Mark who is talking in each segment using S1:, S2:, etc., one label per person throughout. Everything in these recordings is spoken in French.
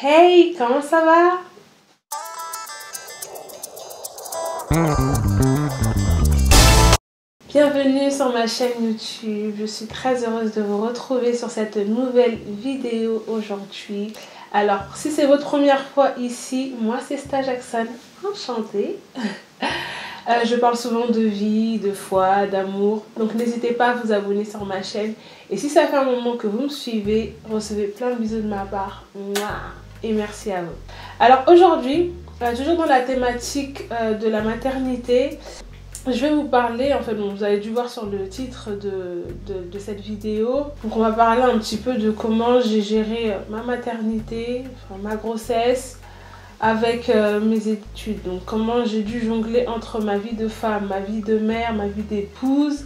S1: Hey, comment ça va? Bienvenue sur ma chaîne YouTube. Je suis très heureuse de vous retrouver sur cette nouvelle vidéo aujourd'hui. Alors, si c'est votre première fois ici, moi c'est Sta Jackson. Enchantée. Je parle souvent de vie, de foi, d'amour. Donc n'hésitez pas à vous abonner sur ma chaîne. Et si ça fait un moment que vous me suivez, recevez plein de bisous de ma part. Mouah. Et merci à vous. Alors aujourd'hui, toujours dans la thématique de la maternité, je vais vous parler, en fait, bon, vous avez dû voir sur le titre de cette vidéo. Donc on va parler un petit peu de comment j'ai géré ma maternité, enfin, ma grossesse, avec mes études. Donc comment j'ai dû jongler entre ma vie de femme, ma vie de mère, ma vie d'épouse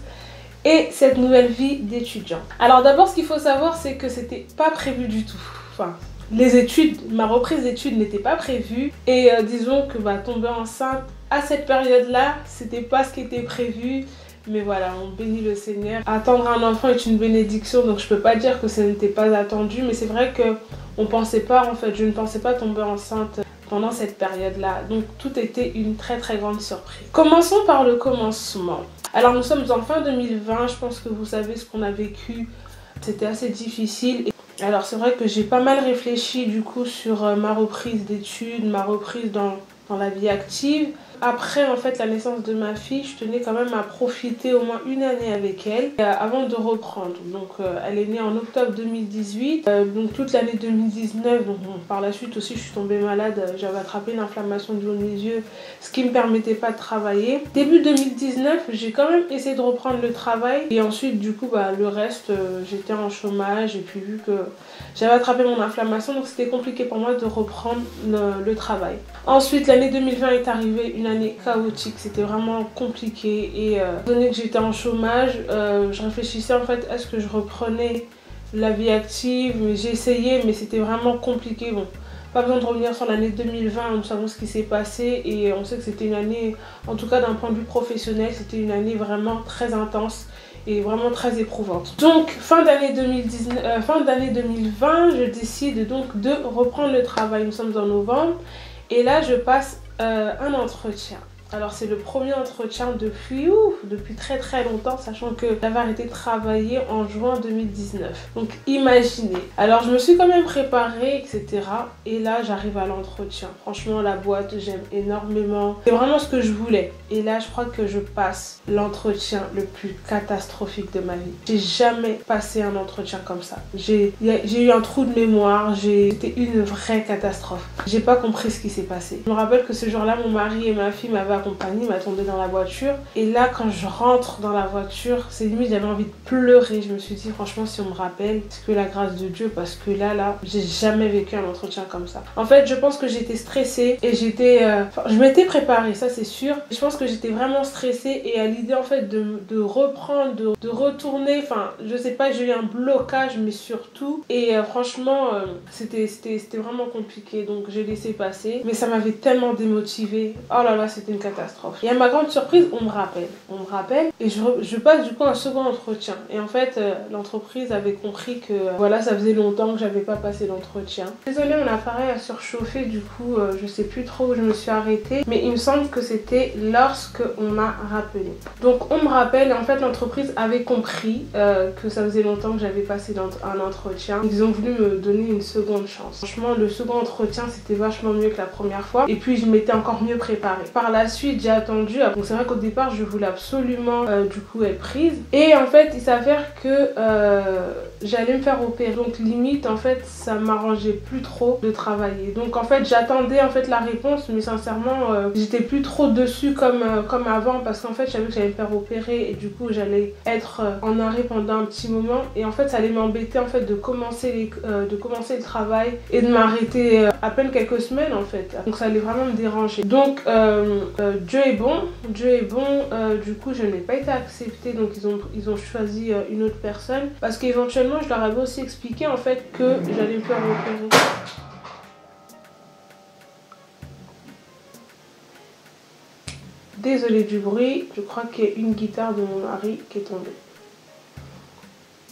S1: et cette nouvelle vie d'étudiant. Alors d'abord, ce qu'il faut savoir, c'est que c'était pas prévu du tout. Enfin, les études, ma reprise d'études n'était pas prévue. Et disons que tomber enceinte à cette période-là, c'était pas ce qui était prévu. Mais voilà, on bénit le Seigneur. Attendre un enfant est une bénédiction, donc je peux pas dire que ça n'était pas attendu. Mais c'est vrai que on pensait pas, en fait, je ne pensais pas tomber enceinte pendant cette période-là. Donc tout était une très très grande surprise. Commençons par le commencement. Alors nous sommes en fin 2020, je pense que vous savez ce qu'on a vécu. C'était assez difficile. Alors c'est vrai que j'ai pas mal réfléchi du coup sur ma reprise d'études, ma reprise dans la vie active. Après en fait la naissance de ma fille, je tenais quand même à profiter au moins une année avec elle avant de reprendre. Donc elle est née en octobre 2018, donc toute l'année 2019. Donc bon, par la suite aussi je suis tombée malade, j'avais attrapé une inflammation du haut de mes yeux, ce qui me permettait pas de travailler. Début 2019, j'ai quand même essayé de reprendre le travail et ensuite du coup le reste j'étais en chômage et puis vu que j'avais attrapé mon inflammation, donc c'était compliqué pour moi de reprendre le travail. Ensuite l'année 2020 est arrivée, une année chaotique, c'était vraiment compliqué et étant donné que j'étais en chômage, je réfléchissais en fait est-ce que je reprenais la vie active, mais j'ai essayé mais c'était vraiment compliqué. Bon, pas besoin de revenir sur l'année 2020, nous savons ce qui s'est passé et on sait que c'était une année, en tout cas d'un point de vue professionnel, c'était une année vraiment très intense et vraiment très éprouvante. Donc fin d'année 2020, je décide donc de reprendre le travail. Nous sommes en novembre et là je passe un entretien. Alors c'est le premier entretien depuis très très longtemps, sachant que j'avais arrêté de travailler en juin 2019. Donc imaginez. Alors je me suis quand même préparée, etc. Et là j'arrive à l'entretien. Franchement la boîte, j'aime énormément. C'est vraiment ce que je voulais. Et là je crois que je passe l'entretien le plus catastrophique de ma vie. J'ai jamais passé un entretien comme ça. J'ai eu un trou de mémoire, c'était une vraie catastrophe. J'ai pas compris ce qui s'est passé. Je me rappelle que ce jour-là, mon mari et ma fille m'avaient accompagnée, m'attendaient dans la voiture. Et là, quand je rentre dans la voiture, c'est limite, j'avais envie de pleurer. Je me suis dit, franchement, si on me rappelle, c'est que la grâce de Dieu, parce que là, j'ai jamais vécu un entretien comme ça. En fait, je pense que j'étais stressée et je m'étais préparée, ça c'est sûr. Je pense que j'étais vraiment stressée et à l'idée, en fait, de reprendre, de retourner, enfin, je sais pas, j'ai eu un blocage, mais surtout. Et franchement, c'était vraiment compliqué, donc j'ai laissé passer. Mais ça m'avait tellement démotivée. Oh là là, c'était une catastrophe. Et à ma grande surprise, on me rappelle et je passe du coup un second entretien. Et en fait, l'entreprise avait compris que voilà, ça faisait longtemps que j'avais pas passé l'entretien. Désolée, mon appareil a surchauffé, du coup, je sais plus trop où je me suis arrêtée, mais il me semble que c'était lorsque on m'a rappelé. Donc on me rappelle et en fait l'entreprise avait compris que ça faisait longtemps que j'avais passé un entretien. Ils ont voulu me donner une seconde chance. Franchement, le second entretien c'était vachement mieux que la première fois et puis je m'étais encore mieux préparée. Par la suite, j'ai attendu. Donc c'est vrai qu'au départ, je voulais absolument du coup être prise. Et en fait, il s'avère que j'allais me faire opérer. Donc limite, en fait, ça m'arrangeait plus trop de travailler. Donc en fait, j'attendais en fait la réponse, mais sincèrement, j'étais plus trop dessus comme avant parce qu'en fait, je savais que j'allais me faire opérer et du coup, j'allais être en arrêt pendant un petit moment. Et en fait, ça allait m'embêter en fait de commencer le travail et de m'arrêter à peine quelques semaines en fait. Donc ça allait vraiment me déranger. Donc Dieu est bon, du coup je n'ai pas été acceptée, donc ils ont choisi une autre personne parce qu'éventuellement je leur avais aussi expliqué en fait que j'allais me faire opérer. Désolée du bruit, je crois qu'il y a une guitare de mon mari qui est tombée.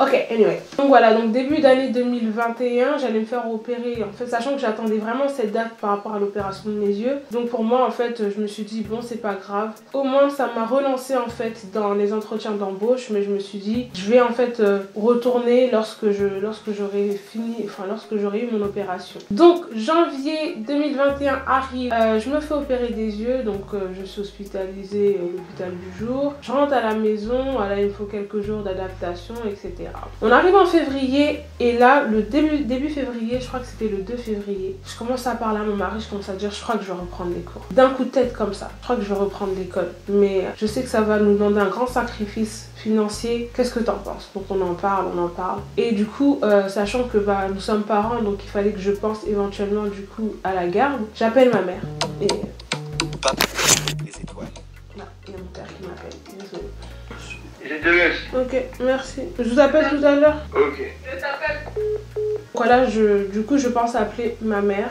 S1: Ok, anyway. Donc voilà, donc début d'année 2021, j'allais me faire opérer, en fait, sachant que j'attendais vraiment cette date par rapport à l'opération de mes yeux. Donc pour moi, en fait, je me suis dit, bon, c'est pas grave. Au moins, ça m'a relancé, en fait, dans les entretiens d'embauche, mais je me suis dit, je vais, en fait, retourner lorsque j'aurai fini, enfin, lorsque j'aurai eu mon opération. Donc, janvier 2021 arrive, je me fais opérer des yeux, donc je suis hospitalisée à l'hôpital du jour. Je rentre à la maison, voilà, il me faut quelques jours d'adaptation, etc. On arrive en février et là, le début février, je crois que c'était le 2 février, je commence à parler à mon mari, je commence à dire, je crois que je vais reprendre les cours. D'un coup de tête comme ça, je crois que je vais reprendre l'école. Mais je sais que ça va nous demander un grand sacrifice financier. Qu'est-ce que t'en penses? Donc on en parle. Et du coup, sachant que bah, nous sommes parents, donc il fallait que je pense éventuellement du coup à la garde, j'appelle ma mère. Et...
S2: les étoiles.
S1: Là, il y a mon père qui m'appelle, désolée.
S2: Je te laisse.
S1: Ok, merci. Je vous appelle tout à l'heure.
S2: Ok.
S1: Je t'appelle. Voilà, du coup, je pense appeler ma mère.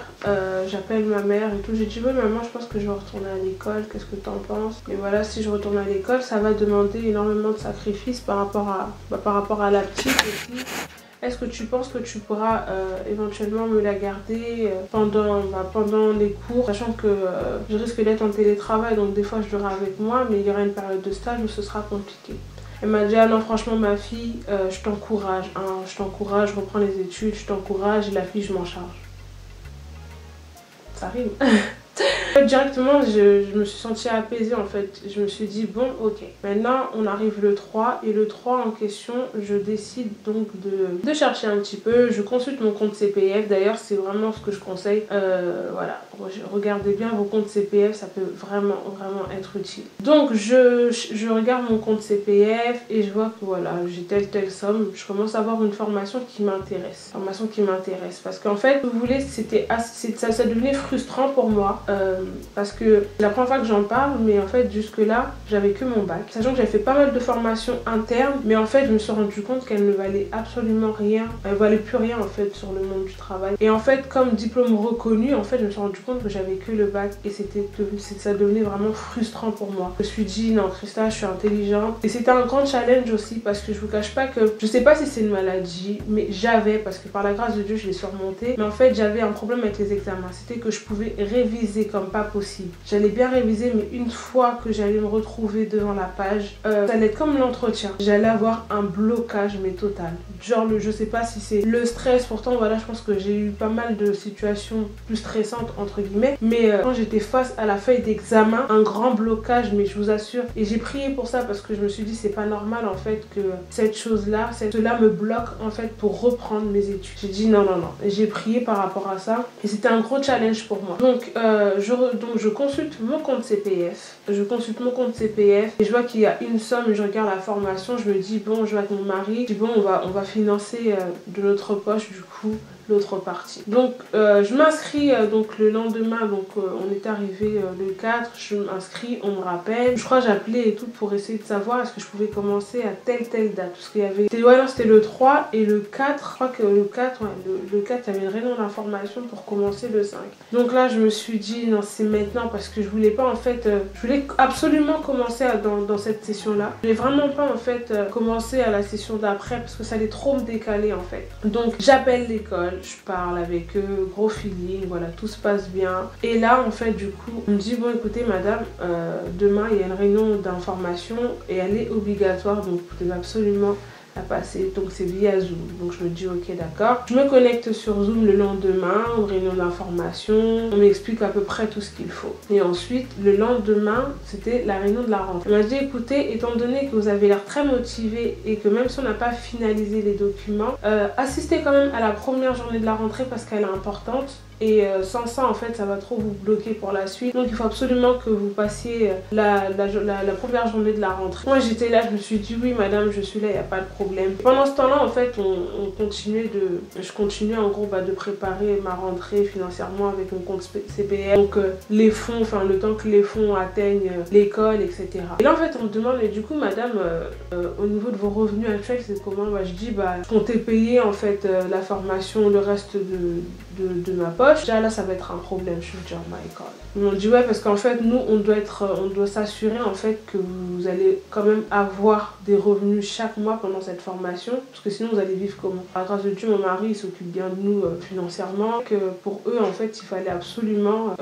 S1: J'appelle ma mère et tout. J'ai dit, oui, maman, je pense que je vais retourner à l'école. Qu'est-ce que t'en penses? Et voilà, si je retourne à l'école, ça va demander énormément de sacrifices par rapport à la petite aussi. Est-ce que tu penses que tu pourras éventuellement me la garder pendant les cours, sachant que je risque d'être en télétravail, donc des fois je l'aurai avec moi, mais il y aura une période de stage où ce sera compliqué. Elle m'a dit, ah non, franchement ma fille, je t'encourage, hein, je t'encourage, reprends les études, je t'encourage, et la fille je m'en charge. Ça rime. Directement, je me suis sentie apaisée en fait. Je me suis dit, bon, ok. Maintenant, on arrive le 3 et le 3 en question, je décide donc de chercher un petit peu. Je consulte mon compte CPF. D'ailleurs, c'est vraiment ce que je conseille. Voilà, regardez bien vos comptes CPF, ça peut vraiment être utile. Donc, je regarde mon compte CPF et je vois que voilà, j'ai telle somme. Je commence à avoir une formation qui m'intéresse. Parce qu'en fait, vous voulez, ça devenait frustrant pour moi. Parce que c'est la première fois que j'en parle, mais en fait jusque là j'avais que mon bac, sachant que j'avais fait pas mal de formations internes, mais en fait je me suis rendu compte qu'elle ne valait absolument rien, elle valait plus rien en fait sur le monde du travail. Et en fait comme diplôme reconnu, en fait je me suis rendu compte que j'avais que le bac et ça devenait vraiment frustrant pour moi. Je me suis dit non Christa, je suis intelligente, et c'était un grand challenge aussi parce que je vous cache pas que je sais pas si c'est une maladie, mais parce que par la grâce de Dieu je l'ai surmonté, mais en fait j'avais un problème avec les examens, c'était que je pouvais réviser comme pas possible. J'allais bien réviser, mais une fois que j'allais me retrouver devant la page, ça allait être comme l'entretien. J'allais avoir un blocage, mais total. Genre, je sais pas si c'est le stress, pourtant, voilà, je pense que j'ai eu pas mal de situations plus stressantes, entre guillemets, mais quand j'étais face à la feuille d'examen, un grand blocage, mais je vous assure, et j'ai prié pour ça parce que je me suis dit, c'est pas normal, en fait, que cette chose-là, cela me bloque, en fait, pour reprendre mes études. J'ai dit non. Et j'ai prié par rapport à ça, et c'était un gros challenge pour moi. Donc, je consulte mon compte CPF. Et je vois qu'il y a une somme, je regarde la formation, je me dis bon, je vais avec mon mari, je dis bon, on va financer de notre poche du coup l'autre partie. Donc je m'inscris donc le lendemain, donc on est arrivé le 4, je m'inscris, on me rappelle. Je crois j'appelais et tout pour essayer de savoir est-ce que je pouvais commencer à telle date. Parce qu'il y avait... c'était le 3 et le 4, je crois que le 4, le 4, il y avait une réunion d'information pour commencer le 5. Donc là, je me suis dit non, c'est maintenant parce que je voulais pas en fait... je voulais absolument commencer dans cette session-là. Je voulais vraiment pas en fait commencer à la session d'après parce que ça allait trop me décaler en fait. Donc j'appelle l'école. Je parle avec eux, gros feeling, voilà, tout se passe bien. Et là, en fait, du coup, on me dit, bon, écoutez, madame, demain, il y a une réunion d'information et elle est obligatoire, donc vous devez absolument la passer. Donc, c'est via Zoom. Donc, je me dis, ok, d'accord. Je me connecte sur Zoom le lendemain, une réunion d'information. On m'explique à peu près tout ce qu'il faut. Et ensuite, le lendemain, c'était la réunion de la rentrée. Elle m'a dit, écoutez, étant donné que vous avez l'air très motivé et que même si on n'a pas finalisé les documents, assistez quand même à la première journée de la rentrée parce qu'elle est importante. Et sans ça, en fait, ça va trop vous bloquer pour la suite. Donc, il faut absolument que vous passiez la première journée de la rentrée. Moi, j'étais là, je me suis dit, oui, madame, je suis là, il n'y a pas de problème. Pendant ce temps-là, en fait, je continuais en gros de préparer ma rentrée financièrement avec mon compte CPF. Donc, les fonds, enfin, le temps que les fonds atteignent l'école, etc. Et là, en fait, on me demande, et du coup, madame, au niveau de vos revenus actuels, c'est comment? Je dis, je comptais payer, en fait, la formation, le reste de ma poche. Déjà là ça va être un problème, je me dis oh my god. Ils m'ont dit ouais parce qu'en fait nous on doit s'assurer en fait que vous allez quand même avoir des revenus chaque mois pendant cette formation, parce que sinon vous allez vivre comment? À grâce de Dieu mon mari il s'occupe bien de nous financièrement, que pour eux en fait il fallait absolument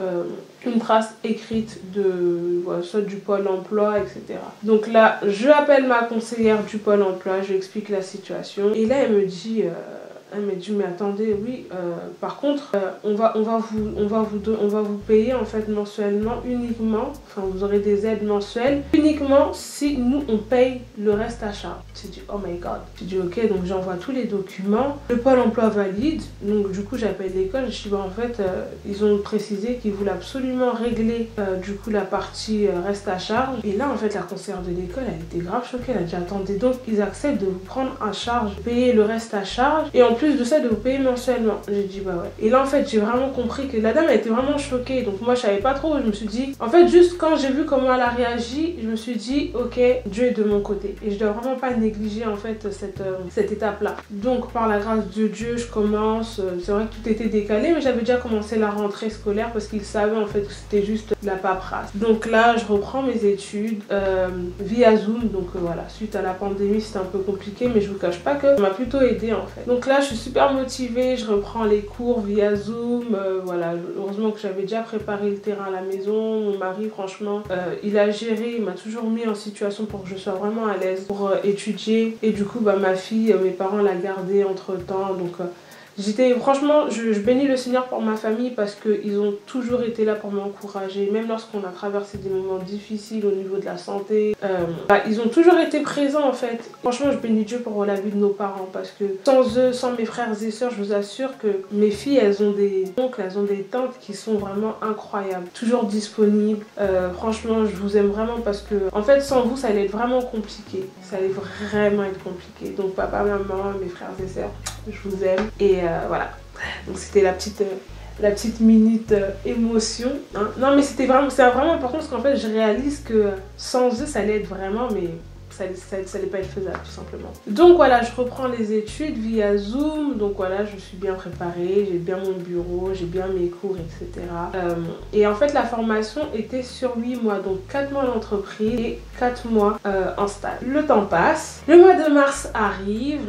S1: une trace écrite de soit du pôle emploi, etc. Donc là je appelle ma conseillère du pôle emploi, je lui explique la situation et là elle me dit mais attendez, oui, par contre, on va vous payer en fait mensuellement uniquement, enfin vous aurez des aides mensuelles, uniquement si nous on paye le reste à charge. J'ai dit, oh my god. J'ai dit, ok, donc j'envoie tous les documents, le pôle emploi valide, donc du coup j'appelle l'école, je dis, en fait, ils ont précisé qu'ils voulaient absolument régler du coup la partie reste à charge. Et là en fait la conseillère de l'école, elle était grave choquée, elle a dit, attendez, donc ils acceptent de vous prendre à charge, payer le reste à charge, et en plus de ça de vous payer mensuellement. J'ai dit bah ouais. Et là en fait j'ai vraiment compris que la dame elle était vraiment choquée, donc moi je savais pas trop, je me suis dit, en fait juste quand j'ai vu comment elle a réagi, je me suis dit ok, Dieu est de mon côté et je dois vraiment pas négliger en fait cette étape là. Donc par la grâce de Dieu je commence, c'est vrai que tout était décalé mais j'avais déjà commencé la rentrée scolaire parce qu'ils savaient en fait que c'était juste la paperasse. Donc là je reprends mes études via Zoom, donc voilà, suite à la pandémie c'était un peu compliqué mais je vous cache pas que ça m'a plutôt aidé en fait. Donc là je suis super motivée, je reprends les cours via Zoom, voilà, heureusement que j'avais déjà préparé le terrain à la maison, mon mari franchement il a géré, il m'a toujours mis en situation pour que je sois vraiment à l'aise pour étudier et du coup bah ma fille, mes parents l'a gardée entre temps, donc franchement, je bénis le Seigneur pour ma famille parce qu'ils ont toujours été là pour m'encourager, même lorsqu'on a traversé des moments difficiles au niveau de la santé. Ils ont toujours été présents en fait. Franchement, je bénis Dieu pour la vie de nos parents parce que sans eux, sans mes frères et sœurs, je vous assure que mes filles, elles ont des oncles, elles ont des tantes qui sont vraiment incroyables, toujours disponibles. Franchement, je vous aime vraiment parce que en fait, sans vous, ça allait être vraiment compliqué. Ça allait vraiment être compliqué. Donc papa, maman, mes frères et sœurs, je vous aime et voilà, donc c'était la petite minute émotion hein. Non mais c'est vraiment important parce qu'en fait je réalise que sans eux ça allait être vraiment mais ça allait pas être faisable tout simplement. Donc voilà, je reprends les études via Zoom, donc voilà, je suis bien préparée, j'ai bien mon bureau, j'ai bien mes cours, etc. Et en fait la formation était sur 8 mois, donc 4 mois d'entreprise et 4 mois en stage. Le temps passe, le mois de mars arrive,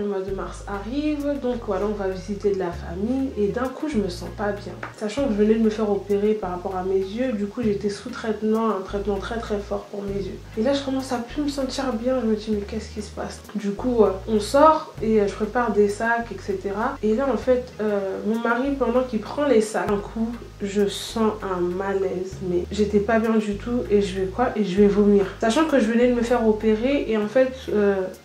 S1: donc voilà, on va visiter de la famille et d'un coup je me sens pas bien. Sachant que je venais de me faire opérer par rapport à mes yeux, du coup j'étais sous traitement, un traitement très très fort pour mes yeux. Et là je commence à plus me sentir bien, je me dis mais qu'est-ce qui se passe? Du coup on sort et je prépare des sacs, etc. Et là en fait mon mari pendant qu'il prend les sacs, un coup je sens un malaise, mais j'étais pas bien du tout et je vais vomir. Sachant que je venais de me faire opérer et en fait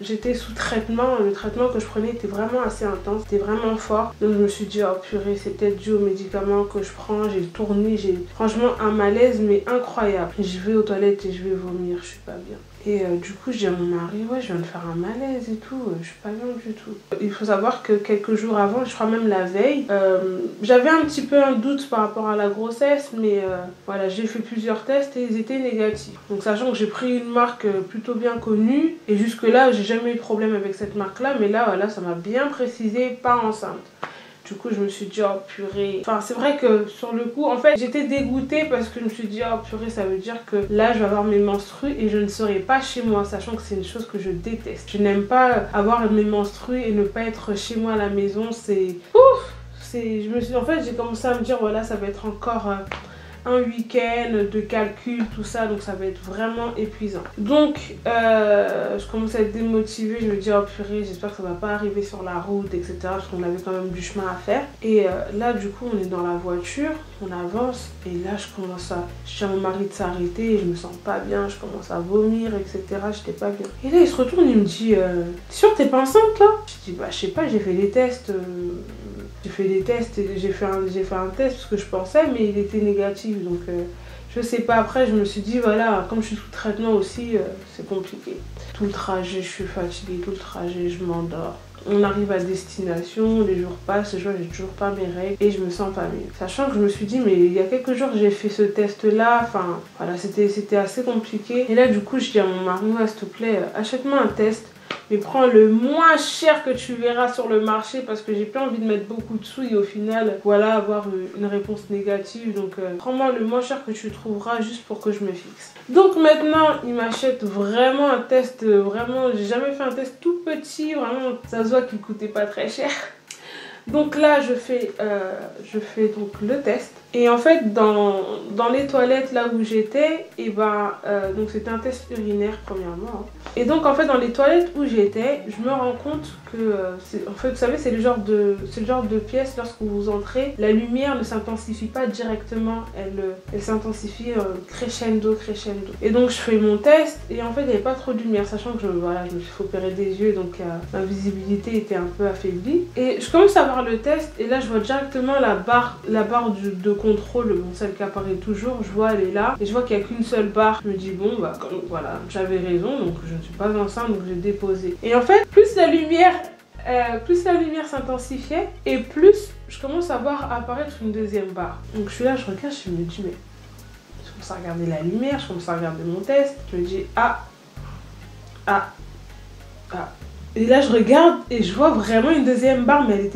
S1: j'étais sous traitement, le traitement que je prenais était vraiment assez intense, c'était vraiment fort. Donc je me suis dit oh purée, c'est peut-être dû aux médicaments que je prends, j'ai tourné, j'ai franchement un malaise mais incroyable. Je vais aux toilettes et je vais vomir, je suis pas bien. Et du coup je dis à mon mari ouais je viens de faire un malaise et tout, je suis pas bien du tout. Il faut savoir que quelques jours avant, je crois même la veille, j'avais un petit peu un doute par rapport à la grossesse mais voilà, j'ai fait plusieurs tests et ils étaient négatifs. Donc sachant que j'ai pris une marque plutôt bien connue et jusque là j'ai jamais eu de problème avec cette marque là, mais là voilà, ça m'a bien précisé pas enceinte. Du coup, je me suis dit, oh purée. Enfin, c'est vrai que sur le coup, en fait, j'étais dégoûtée parce que je me suis dit, oh purée, ça veut dire que là, je vais avoir mes menstrues et je ne serai pas chez moi, sachant que c'est une chose que je déteste. Je n'aime pas avoir mes menstrues et ne pas être chez moi à la maison. C'est ouf. En fait, j'ai commencé à me dire, voilà, ça va être encore un week-end de calcul, tout ça, donc ça va être vraiment épuisant. Donc je commence à être démotivée, je me dis oh purée, j'espère que ça va pas arriver sur la route, etc. parce qu'on avait quand même du chemin à faire. Et là du coup on est dans la voiture, on avance et là je dis à mon mari de s'arrêter et je me sens pas bien, je commence à vomir, etc. J'étais pas bien. Et là il se retourne, il me dit t'es sûre t'es pas enceinte là? Je dis bah je sais pas, j'ai fait des tests. J'ai fait des tests et j'ai fait un test parce que je pensais mais il était négatif donc je sais pas. Après je me suis dit voilà, comme je suis sous traitement aussi c'est compliqué. Tout le trajet je suis fatiguée, tout le trajet je m'endors. On arrive à destination, les jours passent, je vois j'ai toujours pas mes règles et je me sens pas mieux. Sachant que je me suis dit mais il y a quelques jours j'ai fait ce test là, enfin voilà c'était assez compliqué. Et là du coup je dis à mon mari ouais s'il te plaît achète-moi un test. mais prends le moins cher que tu verras sur le marché parce que j'ai pas envie de mettre beaucoup de sous et au final, voilà, avoir une réponse négative. Donc, prends-moi le moins cher que tu trouveras juste pour que je me fixe. Donc maintenant, il m'achète vraiment un test, vraiment, j'ai jamais fait un test tout petit, vraiment, ça se voit qu'il coûtait pas très cher. Donc là, je fais donc le test. Et en fait, dans les toilettes là où j'étais, et donc c'était un test urinaire premièrement. Hein. Et donc en fait, dans les toilettes où j'étais, je me rends compte que, en fait, vous savez, c'est le genre de pièce, lorsque vous entrez, la lumière ne s'intensifie pas directement, elle s'intensifie crescendo. Et donc je fais mon test, et en fait, il n'y avait pas trop de lumière, sachant que je me suis fait opérer des yeux, donc ma visibilité était un peu affaiblie. Et je commence à voir le test, et là, je vois directement la barre de contrôle, bon, celle qui apparaît toujours, je vois elle est là et je vois qu'il n'y a qu'une seule barre. Je me dis bon bah voilà, j'avais raison, donc je ne suis pas enceinte, donc j'ai déposé. Et en fait, plus la lumière s'intensifiait et plus je commence à voir apparaître une deuxième barre. Donc je suis là, je regarde, je me dis mais je commence à regarder la lumière, je commence à regarder mon test, je me dis et là je regarde et je vois vraiment une deuxième barre, mais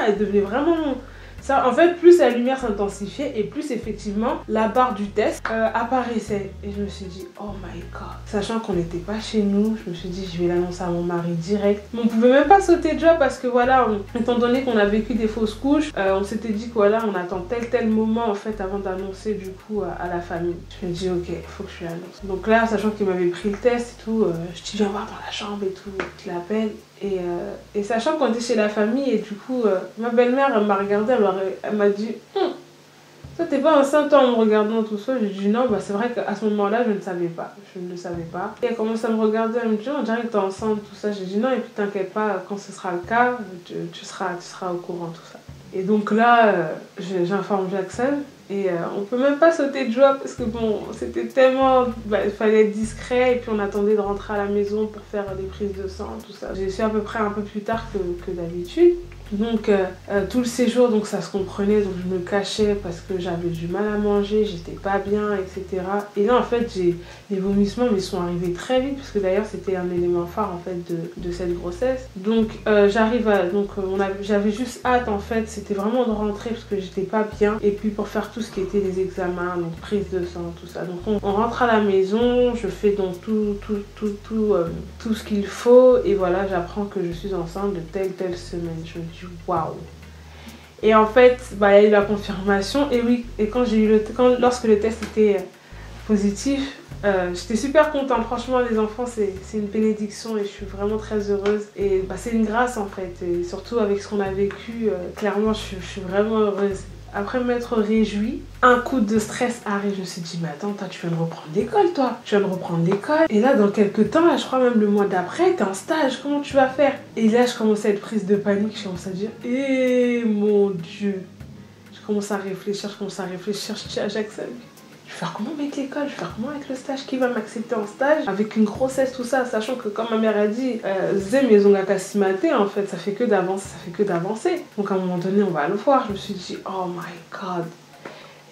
S1: elle devenait vraiment ça. En fait, plus la lumière s'intensifiait et plus effectivement la barre du test apparaissait. Et je me suis dit oh my god, sachant qu'on n'était pas chez nous, je me suis dit je vais l'annoncer à mon mari direct. Mais on pouvait même pas sauter de job parce que voilà, étant donné qu'on a vécu des fausses couches, on s'était dit que voilà, on attend tel moment en fait avant d'annoncer du coup à la famille. Je me dis ok, il faut que je lui annonce. Donc là, sachant qu'il m'avait pris le test et tout, je dis viens voir dans la chambre et tout, je l'appelle. Et sachant qu'on était chez la famille et du coup ma belle-mère elle m'a regardée, elle m'a dit toi t'es pas enceinte toi en me regardant tout ça. J'ai dit non, bah c'est vrai qu'à ce moment là je ne le savais pas. Et elle commence à me regarder, elle me dit on dirait que t'es enceinte tout ça. J'ai dit non et puis t'inquiète pas, quand ce sera le cas tu seras au courant tout ça. Et donc là j'informe Jackson. Et on peut même pas sauter de joie parce que bon, c'était tellement... il fallait être discret et puis on attendait de rentrer à la maison pour faire des prises de sang, tout ça. J'ai su à peu près un peu plus tard que d'habitude. Donc tout le séjour, donc ça se comprenait, donc je me cachais parce que j'avais du mal à manger, j'étais pas bien, etc. Et là en fait, les vomissements mais sont arrivés très vite parce que d'ailleurs c'était un élément phare en fait de cette grossesse. Donc j'avais juste hâte en fait, c'était vraiment de rentrer parce que j'étais pas bien et puis pour faire tout ce qui était les examens, donc prise de sang, tout ça. Donc on rentre à la maison, je fais donc tout ce qu'il faut et voilà, j'apprends que je suis enceinte de telle semaine. Je me dis waouh. Et en fait, il y a eu la confirmation et oui, et lorsque le test était positif, j'étais super contente. Franchement, les enfants c'est une bénédiction et je suis vraiment très heureuse et c'est une grâce en fait, et surtout avec ce qu'on a vécu, clairement je suis vraiment heureuse. Après m'être réjouie, un coup de stress arrive. Je me suis dit, mais attends, toi, tu viens de reprendre l'école, toi. Tu viens de reprendre l'école. Et là, dans quelques temps, là, je crois même le mois d'après, t'es en stage. Comment tu vas faire? Et là, je commence à être prise de panique. Je commence à dire, mon Dieu. Je commence à réfléchir. Je dis à Jackson, je vais faire comment avec l'école? Je vais faire comment avec le stage? Qui va m'accepter en stage? Avec une grossesse, tout ça. Sachant que, comme ma mère a dit, Zem et Zonga Kassimate, en fait, ça fait que d'avancer. Donc, à un moment donné, on va le voir. Je me suis dit, oh my god.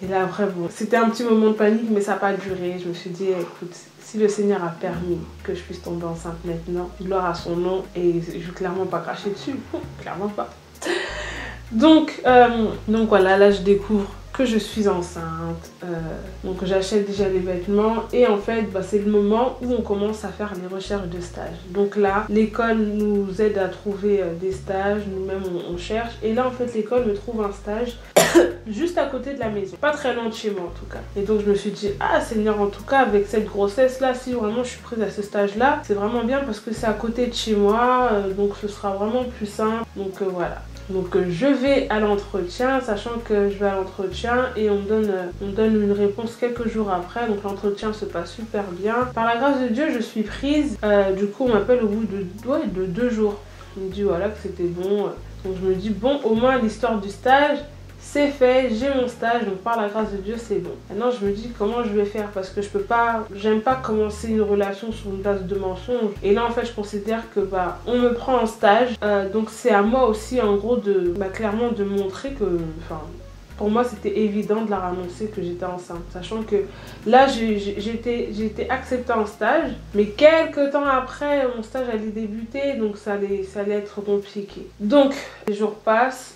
S1: Et là, après, bon, c'était un petit moment de panique, mais ça n'a pas duré. Je me suis dit, écoute, si le Seigneur a permis que je puisse tomber enceinte maintenant, gloire à son nom, et je ne vais clairement pas cracher dessus. Clairement pas. Donc voilà, là, je découvre que je suis enceinte, donc j'achète déjà les vêtements et en fait c'est le moment où on commence à faire les recherches de stage. Donc là l'école nous aide à trouver des stages, nous-mêmes on cherche et là en fait l'école me trouve un stage juste à côté de la maison, pas très loin de chez moi en tout cas. Et donc je me suis dit ah Seigneur, en tout cas avec cette grossesse là, si vraiment je suis prise à ce stage là, c'est vraiment bien parce que c'est à côté de chez moi, donc ce sera vraiment plus simple. Donc voilà. Donc je vais à l'entretien, sachant que je vais à l'entretien et on me donne une réponse quelques jours après. Donc l'entretien se passe super bien. Par la grâce de Dieu, je suis prise. Du coup, on m'appelle au bout de 2 jours. On me dit voilà que c'était bon. Donc je me dis bon, au moins l'histoire du stage, c'est fait, j'ai mon stage, donc par la grâce de Dieu, c'est bon. Maintenant, je me dis comment je vais faire parce que j'aime pas commencer une relation sur une base de mensonges. Et là, en fait, je considère que on me prend en stage, donc c'est à moi aussi, en gros, clairement de montrer que, pour moi c'était évident de leur annoncer que j'étais enceinte, sachant que là j'étais acceptée en stage, mais quelques temps après mon stage allait débuter, donc ça allait être compliqué. Donc les jours passent,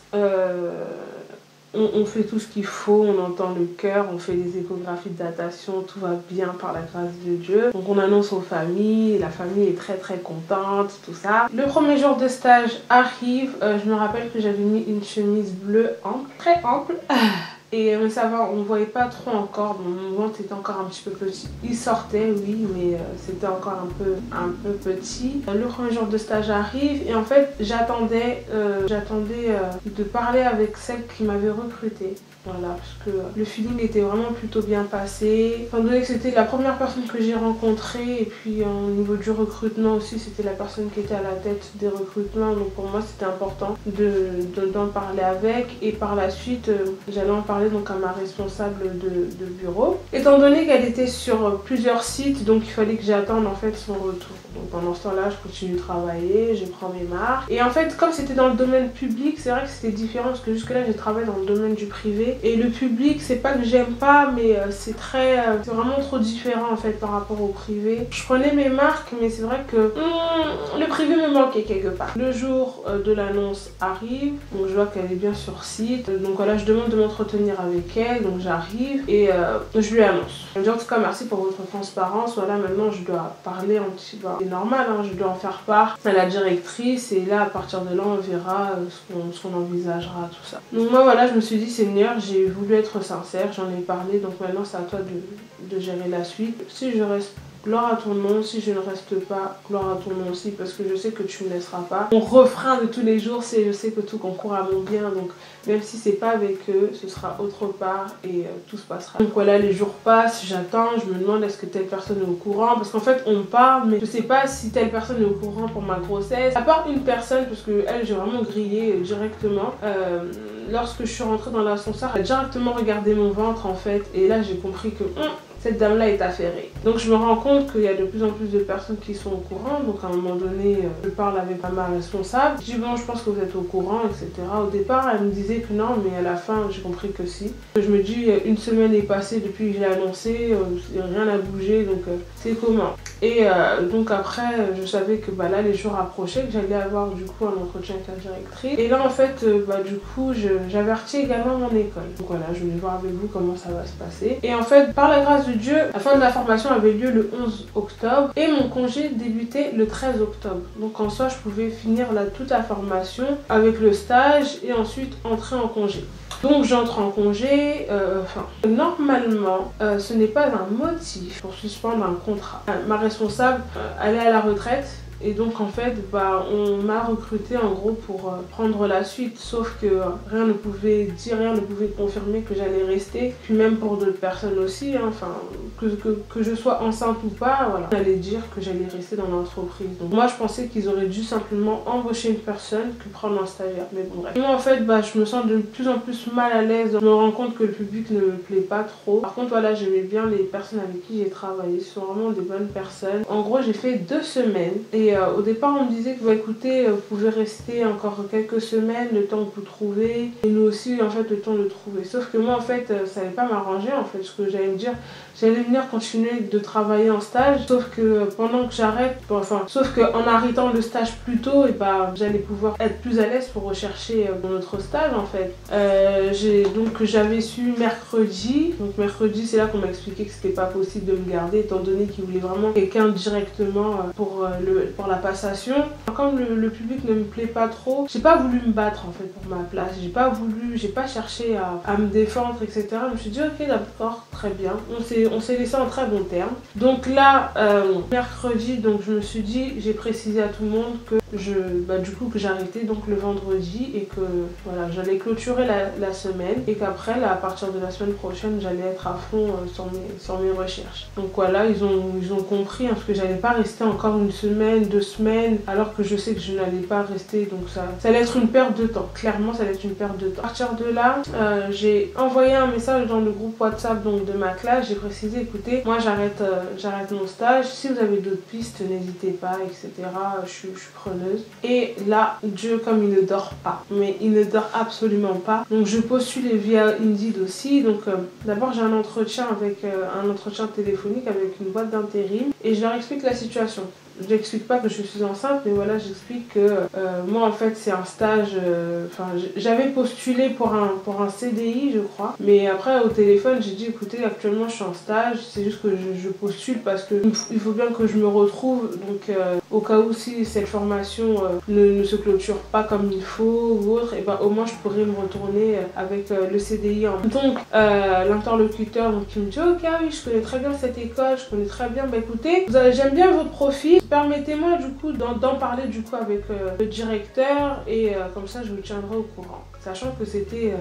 S1: on fait tout ce qu'il faut, on entend le cœur, on fait des échographies de datation, tout va bien par la grâce de Dieu. Donc on annonce aux familles, la famille est très très contente, tout ça. Le premier jour de stage arrive, je me rappelle que j'avais mis une chemise bleue ample, très ample. Et ça va, on ne voyait pas trop encore, mon ventre était encore un petit peu petit. Il sortait, oui, mais c'était encore un peu petit. Le premier jour de stage arrive et en fait, j'attendais de parler avec celle qui m'avait recrutée. Voilà, parce que le feeling était vraiment plutôt bien passé. Étant donné que c'était la première personne que j'ai rencontrée, et puis au niveau du recrutement aussi, c'était la personne qui était à la tête des recrutements. Donc pour moi, c'était important d'en parler avec. Et par la suite, j'allais en parler donc à ma responsable de bureau. Étant donné qu'elle était sur plusieurs sites, donc il fallait que j'attende en fait son retour. Donc pendant ce temps-là, je continue de travailler, je prends mes marques. Et en fait, comme c'était dans le domaine public, c'est vrai que c'était différent parce que jusque-là, j'ai travaillé dans le domaine du privé. Et le public, c'est pas que j'aime pas, mais c'est vraiment trop différent en fait par rapport au privé. Je prenais mes marques, mais c'est vrai que le privé me manquait quelque part. Le jour de l'annonce arrive, donc je vois qu'elle est bien sur site. Donc voilà, je demande de m'entretenir avec elle, donc j'arrive et je lui annonce. Elle me dit en tout cas merci pour votre transparence. Voilà, maintenant je dois parler un petit peu. C'est normal, hein, je dois en faire part à la directrice et là à partir de là on verra ce qu'on envisagera, tout ça. Donc moi voilà, je me suis dit c'est mieux. J'ai voulu être sincère, j'en ai parlé, donc maintenant c'est à toi de gérer la suite. Si je reste, gloire à ton nom. Si je ne reste pas, gloire à ton nom aussi, parce que je sais que tu ne me laisseras pas. Mon refrain de tous les jours, c'est je sais que tout concourt à mon bien, donc même si c'est pas avec eux, ce sera autre part et tout se passera. Donc voilà, les jours passent, j'attends, je me demande est-ce que telle personne est au courant, parce qu'en fait on parle, mais je sais pas si telle personne est au courant pour ma grossesse, à part une personne, parce que elle j'ai vraiment grillé directement. Lorsque je suis rentrée dans l'ascenseur, elle a directement regardé mon ventre en fait, et là j'ai compris que cette dame-là est affairée. Donc je me rends compte qu'il y a de plus en plus de personnes qui sont au courant. Donc à un moment donné, je parle avec ma responsable. Je dis bon, je pense que vous êtes au courant, etc. Au départ, elle me disait que non, mais à la fin, j'ai compris que si. Je me dis, une semaine est passée depuis que j'ai annoncé, rien n'a bougé, donc c'est comment. Et donc après, je savais que là, les jours approchaient, que j'allais avoir du coup un entretien avec la directrice. Et là, en fait, du coup, j'avertis également mon école. Donc voilà, je voulais voir avec vous comment ça va se passer. Et en fait, par la grâce de Dieu, la fin de la formation avait lieu le 11 octobre et mon congé débutait le 13 octobre. Donc en soi, je pouvais finir toute la formation avec le stage et ensuite entrer en congé. Donc j'entre en congé, normalement ce n'est pas un motif pour suspendre un contrat. Ma responsable allait à la retraite. Et donc en fait, on m'a recruté en gros pour prendre la suite. Sauf que rien ne pouvait dire, rien ne pouvait confirmer que j'allais rester. Puis même pour d'autres personnes aussi, hein, que je sois enceinte ou pas, voilà. On allait dire que j'allais rester dans l'entreprise. Donc moi je pensais qu'ils auraient dû simplement embaucher une personne que prendre un stagiaire. Mais bon bref. Moi en fait, je me sens de plus en plus mal à l'aise. Je me rends compte que le public ne me plaît pas trop. Par contre voilà, j'aimais bien les personnes avec qui j'ai travaillé. Ce sont vraiment des bonnes personnes. En gros j'ai fait 2 semaines. Et au départ on me disait que écoutez, vous pouvez rester encore quelques semaines le temps que vous trouvez et nous aussi en fait le temps de trouver. Sauf que moi en fait ça n'allait pas m'arranger en fait. Ce que j'allais me dire, j'allais venir continuer de travailler en stage, sauf que pendant que j'arrête, sauf qu'en arrêtant le stage plus tôt, et j'allais pouvoir être plus à l'aise pour rechercher mon autre stage en fait. J'avais su mercredi, donc mercredi c'est là qu'on m'a expliqué que c'était pas possible de me garder étant donné qu'ils voulaient vraiment quelqu'un directement pour la passation. Comme le public ne me plaît pas trop, j'ai pas voulu me battre en fait pour ma place, j'ai pas cherché à me défendre, etc. Je me suis dit ok d'accord, très bien, on s'est laissé en très bon terme. Donc là, mercredi, donc je me suis dit, j'ai précisé à tout le monde que que j'arrêtais donc le vendredi et que voilà, j'allais clôturer la semaine et qu'après, là, à partir de la semaine prochaine, j'allais être à fond sur mes recherches. Donc voilà, ils ont compris hein, parce que j'allais pas rester encore une semaine, 2 semaines, alors que je sais que je n'allais pas rester, donc ça allait être une perte de temps. Clairement, ça allait être une perte de temps. À partir de là, j'ai envoyé un message dans le groupe WhatsApp donc de ma classe, j'ai précisé, écoutez, moi j'arrête mon stage, si vous avez d'autres pistes, n'hésitez pas, etc. Je suis preneuse. entrepreneuse. Et là, Dieu, comme il ne dort pas, mais il ne dort absolument pas. Donc je postule via Indeed aussi. Donc d'abord j'ai un entretien téléphonique avec une boîte d'intérim et je leur explique la situation. Je n'explique pas que je suis enceinte, mais voilà, j'explique que moi en fait c'est un stage, j'avais postulé pour un CDI je crois, mais après au téléphone j'ai dit écoutez actuellement je suis en stage, c'est juste que je postule parce que il faut bien que je me retrouve, donc au cas où si cette formation ne se clôture pas comme il faut ou autre, et ben au moins je pourrais me retourner avec le CDI. Donc l'interlocuteur donc il me dit ok oui je connais très bien cette école, je connais très bien, bah écoutez j'aime bien votre profil. Permettez-moi du coup d'en parler du coup avec le directeur et comme ça je vous tiendrai au courant. Sachant que c'était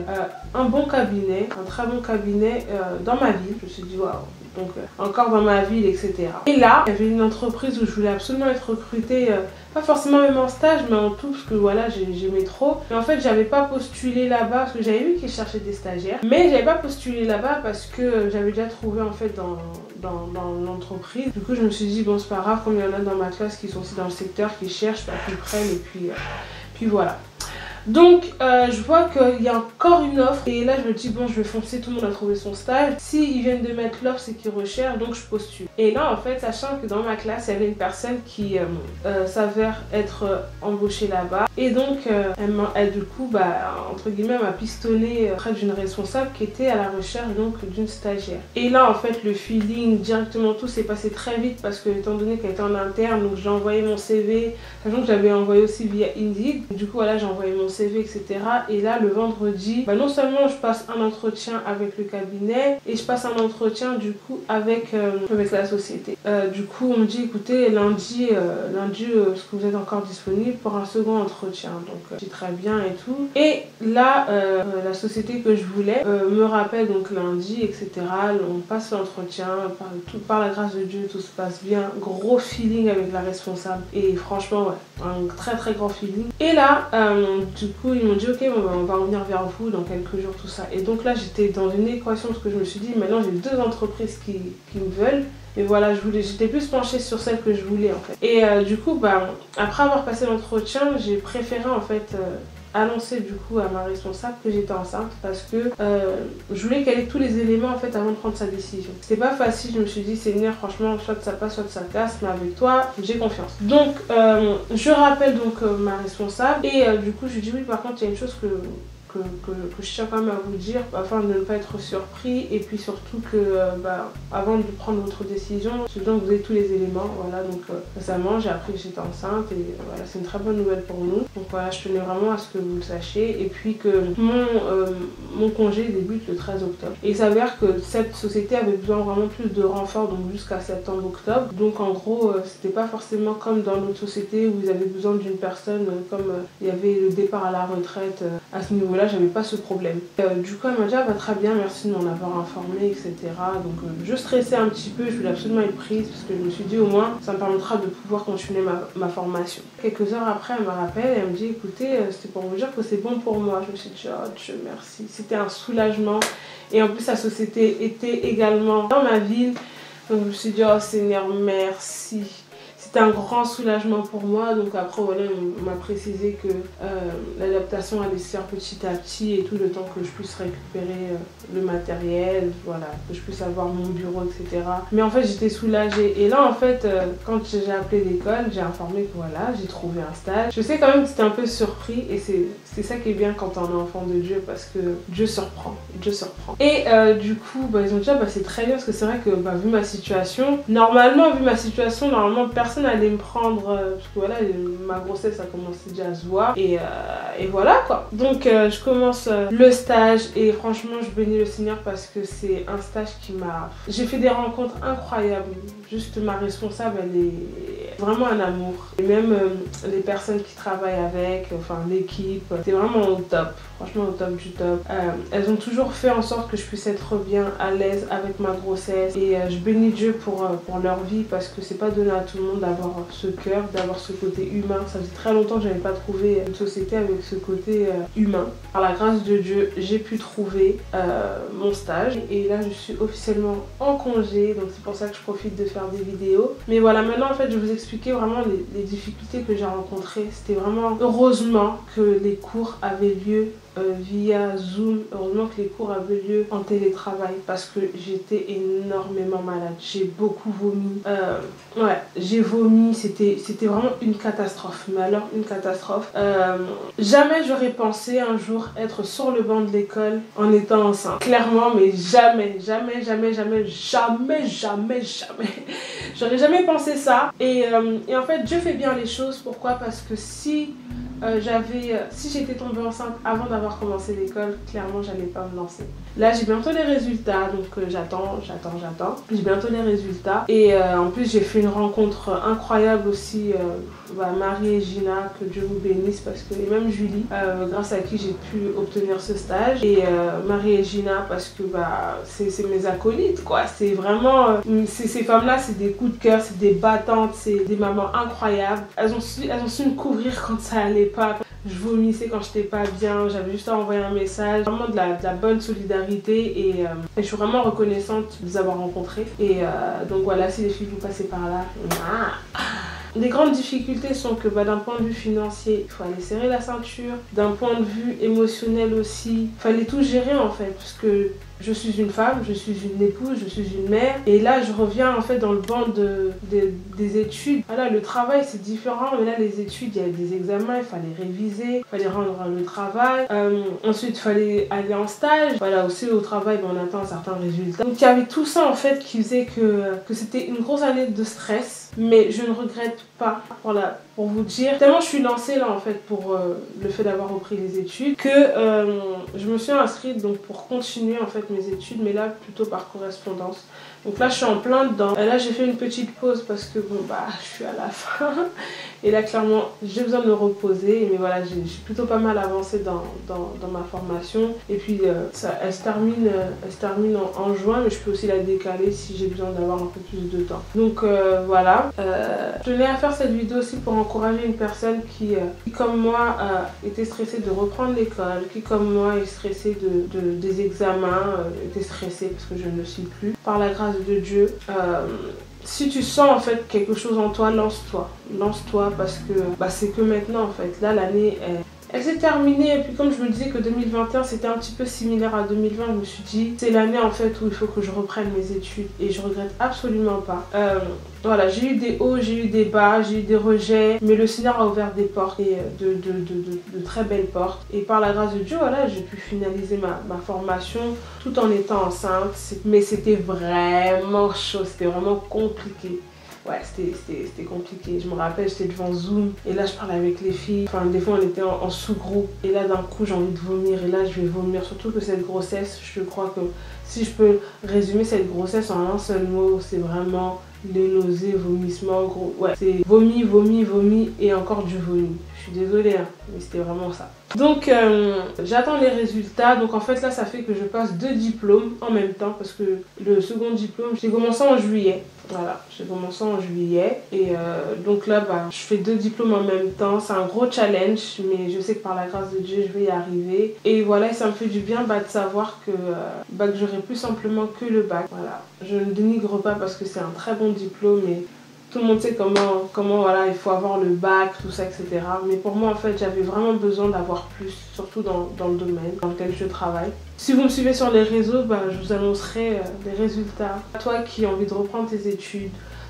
S1: un bon cabinet, un très bon cabinet dans ma ville. Je me suis dit waouh, donc encore dans ma ville, etc. Et là, il y avait une entreprise où je voulais absolument être recrutée, pas forcément même en stage, mais en tout, parce que voilà, j'aimais trop. Mais en fait, j'avais pas postulé là-bas, parce que j'avais vu qu'ils cherchaient des stagiaires. Mais j'avais pas postulé là-bas parce que j'avais déjà trouvé en fait dans l'entreprise. Du coup, je me suis dit, bon, c'est pas grave, comme il y en a dans ma classe qui sont aussi dans le secteur, qui cherchent, bah, qu'ils prennent, et puis voilà. Donc je vois qu'il y a encore une offre et là je me dis bon je vais foncer, tout le monde a trouvé son stage, s'ils viennent de mettre l'offre c'est qu'ils recherchent, donc je postule. Et là en fait sachant que dans ma classe il y avait une personne qui s'avère être embauchée là-bas et donc elle du coup bah entre guillemets m'a pistonné près d'une responsable qui était à la recherche donc d'une stagiaire. Et là en fait le feeling directement tout s'est passé très vite parce que étant donné qu'elle était en interne donc j'ai envoyé mon CV, sachant que j'avais envoyé aussi via Indeed, du coup voilà j'ai envoyé mon CV etc. Et là le vendredi bah, non seulement je passe un entretien avec le cabinet et je passe un entretien du coup avec la société. Du coup on me dit écoutez lundi est-ce que vous êtes encore disponible pour un second entretien, donc je dis très bien et tout. Et là la société que je voulais me rappelle donc lundi etc. On passe l'entretien, par la grâce de Dieu tout se passe bien, gros feeling avec la responsable et franchement ouais un très très grand feeling. Et là du coup ils m'ont dit ok bon, on va revenir vers vous dans quelques jours tout ça. Et donc là j'étais dans une équation parce que je me suis dit maintenant j'ai deux entreprises qui me veulent. Et voilà, j'étais plus penchée sur celle que je voulais en fait. Et du coup, bah, après avoir passé l'entretien, j'ai préféré en fait annoncer du coup à ma responsable que j'étais enceinte parce que je voulais qu'elle ait tous les éléments en fait avant de prendre sa décision. C'était pas facile, je me suis dit Seigneur franchement soit ça passe soit ça casse, mais avec toi j'ai confiance. Donc je rappelle donc ma responsable et du coup je lui dis oui par contre il y a une chose que je tiens quand même à vous dire afin de ne pas être surpris et puis surtout que avant de prendre votre décision, je veux que vous ayez tous les éléments. Voilà, donc récemment j'ai appris que j'étais enceinte et voilà, c'est une très bonne nouvelle pour nous. Donc voilà, je tenais vraiment à ce que vous le sachiez et puis que mon congé débute le 13 octobre. Et il s'avère que cette société avait besoin vraiment plus de renforts, donc jusqu'à septembre-octobre. Donc en gros, c'était pas forcément comme dans notre société où ils avaient besoin d'une personne comme il y avait le départ à la retraite à ce niveau-là. J'avais pas ce problème. Du coup elle m'a dit ah, bah, très bien, merci de m'en avoir informé etc. Donc je stressais un petit peu, je voulais absolument être prise parce que je me suis dit au moins ça me permettra de pouvoir continuer ma formation. Quelques heures après elle me rappelle et elle me dit écoutez c'était pour vous dire que c'est bon pour moi. Je me suis dit oh Dieu merci, c'était un soulagement et en plus la société était également dans ma ville, donc je me suis dit oh Seigneur merci. C'était un grand soulagement pour moi. Donc après voilà, on m'a précisé que l'adaptation allait se faire petit à petit et tout le temps que je puisse récupérer le matériel, voilà, que je puisse avoir mon bureau etc. Mais en fait j'étais soulagée et là en fait quand j'ai appelé l'école, j'ai informé que voilà j'ai trouvé un stage. Je sais quand même que c'était un peu surpris et c'est ça qui est bien quand on est enfant de Dieu parce que Dieu surprend, Dieu surprend. Et du coup ils ont dit ah, c'est très bien parce que c'est vrai que vu ma situation, normalement personne allait me prendre parce que voilà ma grossesse a commencé déjà à se voir et voilà quoi. Donc je commence le stage et franchement je bénis le Seigneur parce que c'est un stage qui m'a... J'ai fait des rencontres incroyables, juste ma responsable elle est vraiment un amour et même les personnes qui travaillent avec, enfin l'équipe, c'est vraiment au top, franchement au top du top. Elles ont toujours fait en sorte que je puisse être bien à l'aise avec ma grossesse et je bénis Dieu pour leur vie parce que c'est pas donné à tout le monde d'avoir ce cœur, d'avoir ce côté humain. Ça faisait très longtemps que je n'avais pas trouvé une société avec ce côté humain. Par la grâce de Dieu, j'ai pu trouver mon stage et là je suis officiellement en congé, donc c'est pour ça que je profite de faire des vidéos. Mais voilà, maintenant en fait je vais vous expliquer vraiment les difficultés que j'ai rencontrées. C'était vraiment heureusement que les cours avaient lieu via Zoom. Heureusement que les cours avaient lieu en télétravail parce que j'étais énormément malade. J'ai beaucoup vomi. Ouais, j'ai vomi. C'était vraiment une catastrophe. Mais alors, une catastrophe. Jamais j'aurais pensé un jour être sur le banc de l'école en étant enceinte. Clairement, mais jamais, jamais, jamais, jamais, jamais, jamais, jamais. J'aurais jamais pensé ça. Et en fait, Dieu fait bien les choses. Pourquoi? Parce que si j'étais tombée enceinte avant d'avoir commencé l'école, clairement j'allais pas me lancer. Là j'ai bientôt les résultats, donc j'attends. J'ai bientôt les résultats et en plus j'ai fait une rencontre incroyable aussi, Marie et Gina, que Dieu vous bénisse, parce que, et même Julie, grâce à qui j'ai pu obtenir ce stage, et Marie et Gina parce que c'est mes acolytes quoi. C'est vraiment, ces femmes là c'est des coups de cœur, c'est des battantes, c'est des mamans incroyables. Elles ont su me couvrir quand ça allait pas. Je vomissais quand j'étais pas bien, j'avais juste à envoyer un message. Vraiment de la bonne solidarité et je suis vraiment reconnaissante de les avoir rencontrées. Et donc voilà, si les filles vous passez par là. Les grandes difficultés sont que d'un point de vue financier, il fallait serrer la ceinture. D'un point de vue émotionnel aussi, il fallait tout gérer en fait. Parce que je suis une femme, je suis une épouse, je suis une mère. Et là, je reviens en fait dans le banc des études. Voilà, le travail c'est différent, mais là les études, il y avait des examens, il fallait réviser, il fallait rendre le travail. Ensuite, il fallait aller en stage. Voilà, aussi au travail, on attend certains résultats. Donc il y avait tout ça en fait qui faisait que c'était une grosse année de stress. Mais je ne regrette pas, voilà, pour vous dire. Tellement je suis lancée là en fait pour le fait d'avoir repris les études que je me suis inscrite donc pour continuer en fait mes études, mais là plutôt par correspondance. Donc là je suis en plein dedans. Et là j'ai fait une petite pause parce que bon je suis à la fin. Et là clairement j'ai besoin de me reposer. Mais voilà, j'ai plutôt pas mal avancé dans ma formation. Et puis elle se termine en juin, mais je peux aussi la décaler si j'ai besoin d'avoir un peu plus de temps. Donc voilà. Je tenais à faire cette vidéo aussi pour encourager une personne qui comme moi était stressée de reprendre l'école, qui comme moi est stressée des examens, était stressée parce que je ne le suis plus. Par la grâce de Dieu, si tu sens en fait quelque chose en toi, lance-toi parce que c'est que maintenant en fait. Là l'année elle s'est terminée, et puis comme je me disais que 2021 c'était un petit peu similaire à 2020, je me suis dit c'est l'année en fait où il faut que je reprenne mes études et je regrette absolument pas. Voilà, j'ai eu des hauts, j'ai eu des bas, j'ai eu des rejets, mais le Seigneur a ouvert des portes, et de très belles portes. Et par la grâce de Dieu, voilà, j'ai pu finaliser ma formation tout en étant enceinte. Mais c'était vraiment chaud, c'était vraiment compliqué. Ouais, c'était compliqué. Je me rappelle, j'étais devant Zoom et là je parlais avec les filles. Enfin, des fois on était en sous-groupe et là d'un coup j'ai envie de vomir et là je vais vomir. Surtout que cette grossesse, je crois que si je peux résumer cette grossesse en un seul mot, c'est vraiment les nausées, vomissements, gros. Ouais, c'est vomi, vomi, vomi et encore du vomi. Je suis désolée, hein, mais c'était vraiment ça. Donc j'attends les résultats. Donc en fait là ça fait que je passe 2 diplômes en même temps parce que le second diplôme j'ai commencé en juillet. Voilà, j'ai commencé en juillet et donc là je fais 2 diplômes en même temps. C'est un gros challenge, mais je sais que par la grâce de Dieu je vais y arriver. Et voilà, et ça me fait du bien de savoir que j'aurai plus simplement que le bac. Voilà, je ne dénigre pas parce que c'est un très bon diplôme et tout le monde sait comment voilà, il faut avoir le bac, tout ça, etc. Mais pour moi, en fait, j'avais vraiment besoin d'avoir plus, surtout dans le domaine dans lequel je travaille. Si vous me suivez sur les réseaux, je vous annoncerai les résultats. Toi qui as envie de reprendre tes études,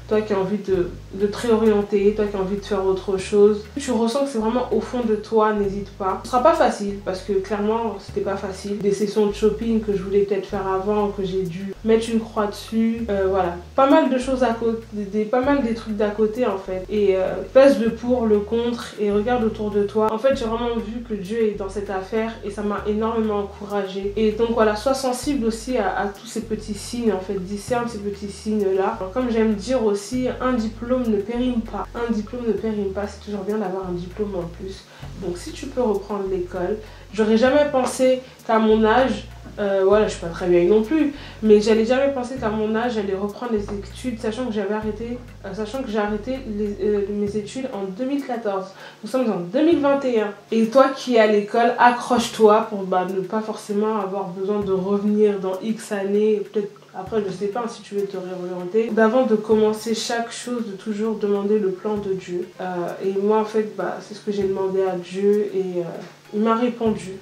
S1: toi qui as envie de te réorienter, toi qui as envie de faire autre chose, tu ressens que c'est vraiment au fond de toi, n'hésite pas. Ce sera pas facile parce que clairement c'était pas facile. Des sessions de shopping que je voulais peut-être faire avant, que j'ai dû mettre une croix dessus, voilà. Pas mal de choses à côté, pas mal des trucs d'à côté en fait. Et pèse le pour, le contre et regarde autour de toi. En fait j'ai vraiment vu que Dieu est dans cette affaire et ça m'a énormément encouragée. Et donc voilà, sois sensible aussi à tous ces petits signes en fait, discerne ces petits signes là. Alors, comme j'aime dire aussi, un diplôme ne périme pas. Un diplôme ne périme pas, c'est toujours bien d'avoir un diplôme en plus. Donc si tu peux reprendre l'école, j'aurais jamais pensé qu'à mon âge, Voilà, je suis pas très vieille non plus, mais j'allais jamais penser qu'à mon âge j'allais reprendre les études, sachant que j'ai arrêté mes études en 2014. Nous sommes en 2021. Et toi qui es à l'école, accroche-toi pour ne pas forcément avoir besoin de revenir dans X années, peut-être. Après, je sais pas si tu veux te réorienter. D'avant de commencer chaque chose, de toujours demander le plan de Dieu. Et moi, en fait, c'est ce que j'ai demandé à Dieu et il m'a répondu.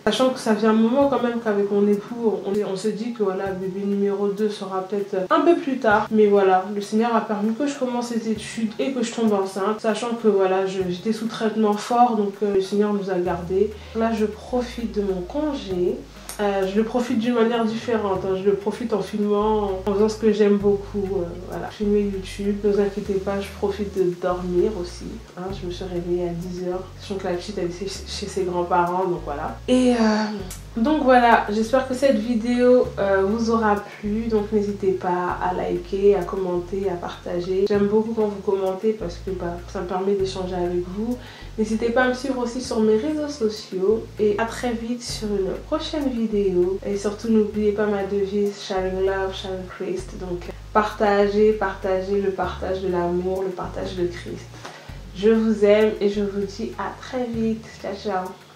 S1: Sachant que ça fait un moment quand même qu'avec mon époux, on se dit que voilà, bébé numéro 2 sera peut-être un peu plus tard. Mais voilà, le Seigneur a permis que je commence les études et que je tombe enceinte. Sachant que voilà, j'étais sous traitement fort, donc le Seigneur nous a gardés. Là, je profite de mon congé. Je le profite d'une manière différente, hein. Je le profite en filmant, en faisant ce que j'aime beaucoup, voilà. Filmer YouTube, ne vous inquiétez pas, je profite de dormir aussi, hein. Je me suis réveillée à 10h, sachant que la petite elle est chez ses grands-parents, donc voilà. Et donc voilà, j'espère que cette vidéo vous aura plu, donc n'hésitez pas à liker, à commenter, à partager. J'aime beaucoup quand vous commentez parce que ça me permet d'échanger avec vous. N'hésitez pas à me suivre aussi sur mes réseaux sociaux et à très vite sur une prochaine vidéo. Et surtout n'oubliez pas ma devise, sharing love, sharing Christ. Donc partagez le partage de l'amour, le partage de Christ. Je vous aime et je vous dis à très vite. Ciao, ciao.